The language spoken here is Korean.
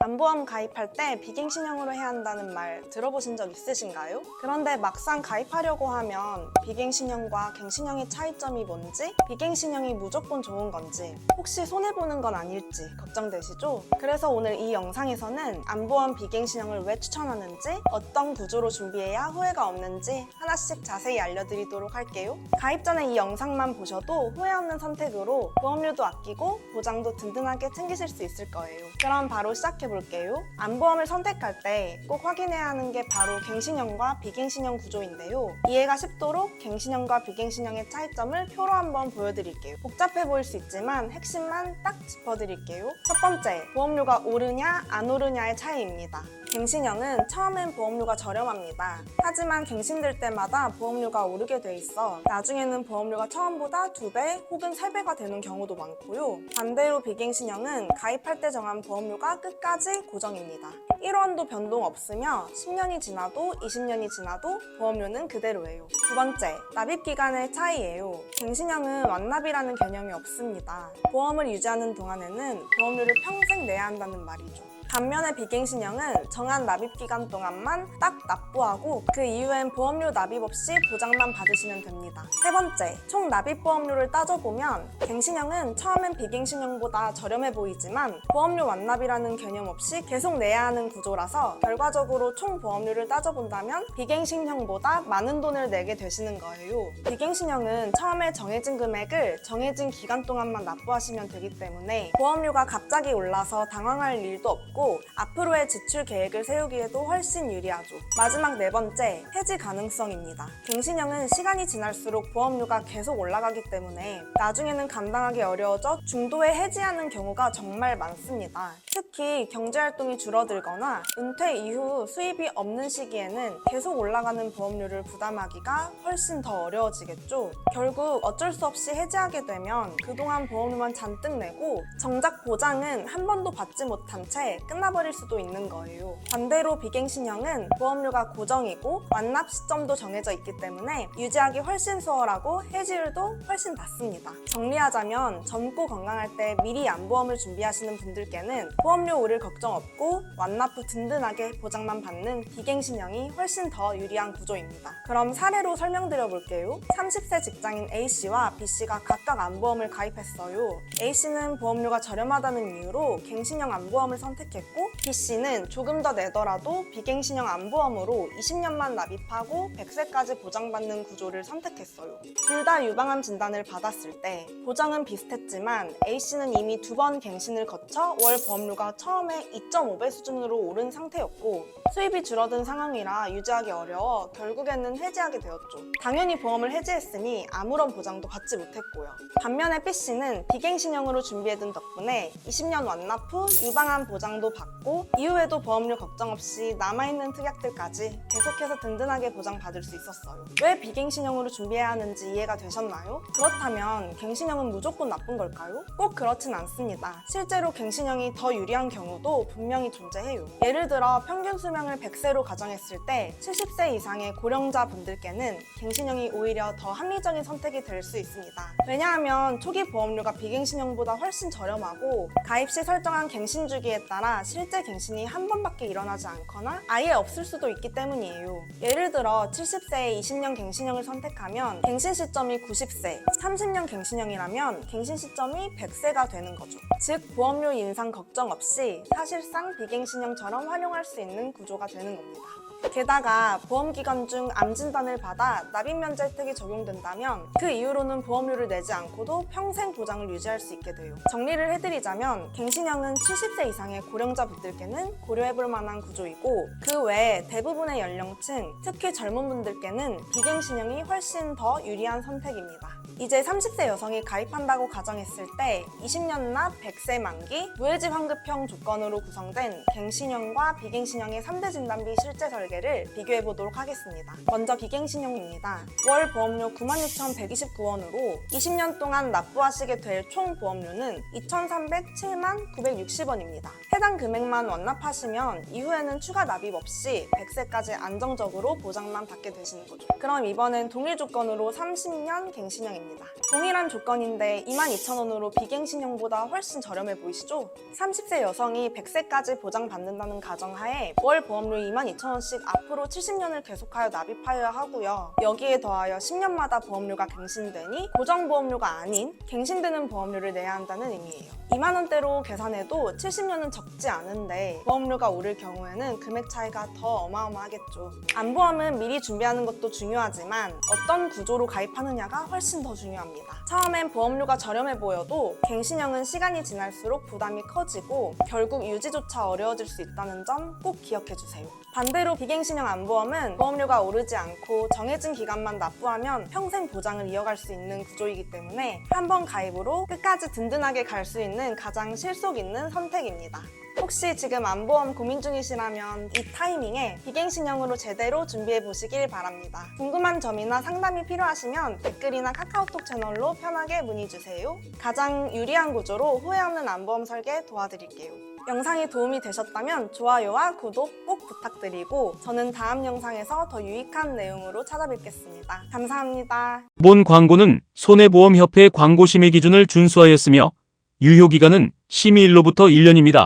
암보험 가입할 때 비갱신형으로 해야 한다는 말 들어보신 적 있으신가요? 그런데 막상 가입하려고 하면 비갱신형과 갱신형의 차이점이 뭔지, 비갱신형이 무조건 좋은 건지, 혹시 손해보는 건 아닐지 걱정되시죠? 그래서 오늘 이 영상에서는 암보험 비갱신형을 왜 추천하는지, 어떤 구조로 준비해야 후회가 없는지 하나씩 자세히 알려드리도록 할게요. 가입 전에 이 영상만 보셔도 후회 없는 선택으로 보험료도 아끼고 보장도 든든하게 챙기실 수 있을 거예요. 그럼 바로 시작해볼게요. 암보험을 선택할 때 꼭 확인해야 하는 게 바로 갱신형과 비갱신형 구조인데요. 이해가 쉽도록 갱신형과 비갱신형의 차이점을 표로 한번 보여드릴게요. 복잡해 보일 수 있지만 핵심만 딱 짚어드릴게요. 첫 번째, 보험료가 오르냐 안 오르냐의 차이입니다. 갱신형은 처음엔 보험료가 저렴합니다. 하지만 갱신될 때마다 보험료가 오르게 돼 있어 나중에는 보험료가 처음보다 2배 혹은 3배가 되는 경우도 많고요. 반대로 비갱신형은 가입할 때 정한 보험료가 끝까지 고정입니다. 1원도 변동 없으며 10년이 지나도 20년이 지나도 보험료는 그대로예요. 두 번째, 납입 기간의 차이예요. 갱신형은 완납이라는 개념이 없습니다. 보험을 유지하는 동안에는 보험료를 평생 내야 한다는 말이죠. 반면에 비갱신형은 정한 납입 기간 동안만 딱 납부하고 그 이후엔 보험료 납입 없이 보장만 받으시면 됩니다. 세 번째, 총 납입 보험료를 따져보면 갱신형은 처음엔 비갱신형보다 저렴해 보이지만 보험료 완납이라는 개념 없이 계속 내야 하는 구조라서 결과적으로 총 보험료를 따져본다면 비갱신형보다 많은 돈을 내게 되시는 거예요. 비갱신형은 처음에 정해진 금액을 정해진 기간 동안만 납부하시면 되기 때문에 보험료가 갑자기 올라서 당황할 일도 없고 앞으로의 지출 계획을 세우기에도 훨씬 유리하죠. 마지막 네 번째, 해지 가능성입니다. 갱신형은 시간이 지날수록 보험료가 계속 올라가기 때문에 나중에는 감당하기 어려워져 중도에 해지하는 경우가 정말 많습니다. 특히 경제활동이 줄어들거나 은퇴 이후 수입이 없는 시기에는 계속 올라가는 보험료를 부담하기가 훨씬 더 어려워지겠죠. 결국 어쩔 수 없이 해지하게 되면 그동안 보험료만 잔뜩 내고 정작 보장은 한 번도 받지 못한 채 끝나버릴 수도 있는 거예요. 반대로 비갱신형은 보험료가 고정이고 완납 시점도 정해져 있기 때문에 유지하기 훨씬 수월하고 해지율도 훨씬 낮습니다. 정리하자면 젊고 건강할 때 미리 암보험을 준비하시는 분들께는 보험료 오를 걱정 없고 완납 후 든든하게 보장만 받는 비갱신형이 훨씬 더 유리한 구조입니다. 그럼 사례로 설명드려 볼게요. 30세 직장인 A씨와 B씨가 각각 암보험을 가입했어요. A씨는 보험료가 저렴하다는 이유로 갱신형 암보험을 선택했고 B씨는 조금 더 내더라도 비갱신형 암보험으로 20년만 납입하고 100세까지 보장받는 구조를 선택했어요. 둘 다 유방암 진단을 받았을 때 보장은 비슷했지만 A씨는 이미 2번 갱신을 거쳐 월 보험료가 처음에 2.5배 수준으로 오른 상태였고 수입이 줄어든 상황이라 유지하기 어려워 결국에는 해지하게 되었죠. 당연히 보험을 해지했으니 아무런 보장도 받지 못했고요. 반면에 B씨는 비갱신형으로 준비해둔 덕분에 20년 완납 후 유방암 보장도 받고 이후에도 보험료 걱정 없이 남아있는 특약들까지 계속해서 든든하게 보장받을 수 있었어요. 왜 비갱신형으로 준비해야 하는지 이해가 되셨나요? 그렇다면 갱신형은 무조건 나쁜 걸까요? 꼭 그렇진 않습니다. 실제로 갱신형이 더 유리한 경우도 분명히 존재해요. 예를 들어 평균 수명을 100세로 가정했을 때 70세 이상의 고령자 분들께는 갱신형이 오히려 더 합리적인 선택이 될 수 있습니다. 왜냐하면 초기 보험료가 비갱신형보다 훨씬 저렴하고 가입 시 설정한 갱신 주기에 따라 실제 갱신이 한 번밖에 일어나지 않거나 아예 없을 수도 있기 때문이에요. 예를 들어 70세에 20년 갱신형을 선택하면 갱신 시점이 90세, 30년 갱신형이라면 갱신 시점이 100세가 되는 거죠. 즉 보험료 인상 걱정 없이 사실상 비갱신형처럼 활용할 수 있는 구조가 되는 겁니다. 게다가 보험기간 중 암 진단을 받아 납입 면제 혜택이 적용된다면 그 이후로는 보험료를 내지 않고도 평생 보장을 유지할 수 있게 돼요. 정리를 해드리자면 갱신형은 70세 이상의 고령자분들께는 고려해볼 만한 구조이고 그 외에 대부분의 연령층, 특히 젊은 분들께는 비갱신형이 훨씬 더 유리한 선택입니다. 이제 30세 여성이 가입한다고 가정했을 때 20년 납 100세 만기 무해지 환급형 조건으로 구성된 갱신형과 비갱신형의 3대 진단비 실제 설계를 비교해 보도록 하겠습니다. 먼저 비갱신형입니다. 월 보험료 96,129원으로 20년 동안 납부하시게 될 총 보험료는 2,307만 960원입니다. 해당 금액만 완납하시면 이후에는 추가 납입 없이 100세까지 안정적으로 보장만 받게 되시는 거죠. 그럼 이번엔 동일 조건으로 30년 갱신형 갱신형입니다. 동일한 조건인데 22,000원으로 비갱신형보다 훨씬 저렴해 보이시죠? 30세 여성이 100세까지 보장받는다는 가정하에 월 보험료 22,000원씩 앞으로 70년을 계속하여 납입하여야 하고요. 여기에 더하여 10년마다 보험료가 갱신되니 고정보험료가 아닌 갱신되는 보험료를 내야 한다는 의미예요. 2만 원대로 계산해도 70년은 적지 않은데 보험료가 오를 경우에는 금액 차이가 더 어마어마하겠죠. 안보험은 미리 준비하는 것도 중요하지만 어떤 구조로 가입하느냐가 훨씬 더 중요합니다. 처음엔 보험료가 저렴해 보여도 갱신형은 시간이 지날수록 부담이 커지고 결국 유지조차 어려워질 수 있다는 점 꼭 기억해주세요. 반대로 비갱신형 안보험은 보험료가 오르지 않고 정해진 기간만 납부하면 평생 보장을 이어갈 수 있는 구조이기 때문에 한 번 가입으로 끝까지 든든하게 갈 수 있는 가장 실속 있는 선택입니다. 혹시 지금 안보험 고민 중이시라면 이 타이밍에 비갱신형으로 제대로 준비해 보시길 바랍니다. 궁금한 점이나 상담이 필요하시면 댓글이나 카카오톡 채널로 편하게 문의 주세요. 가장 유리한 구조로 후회 없는 안보험 설계 도와드릴게요. 영상이 도움이 되셨다면 좋아요와 구독 꼭 부탁드리고 저는 다음 영상에서 더 유익한 내용으로 찾아뵙겠습니다. 감사합니다. 본 광고는 손해보험협회 광고심의 기준을 준수하였으며 유효기간은 심의일로부터 1년입니다.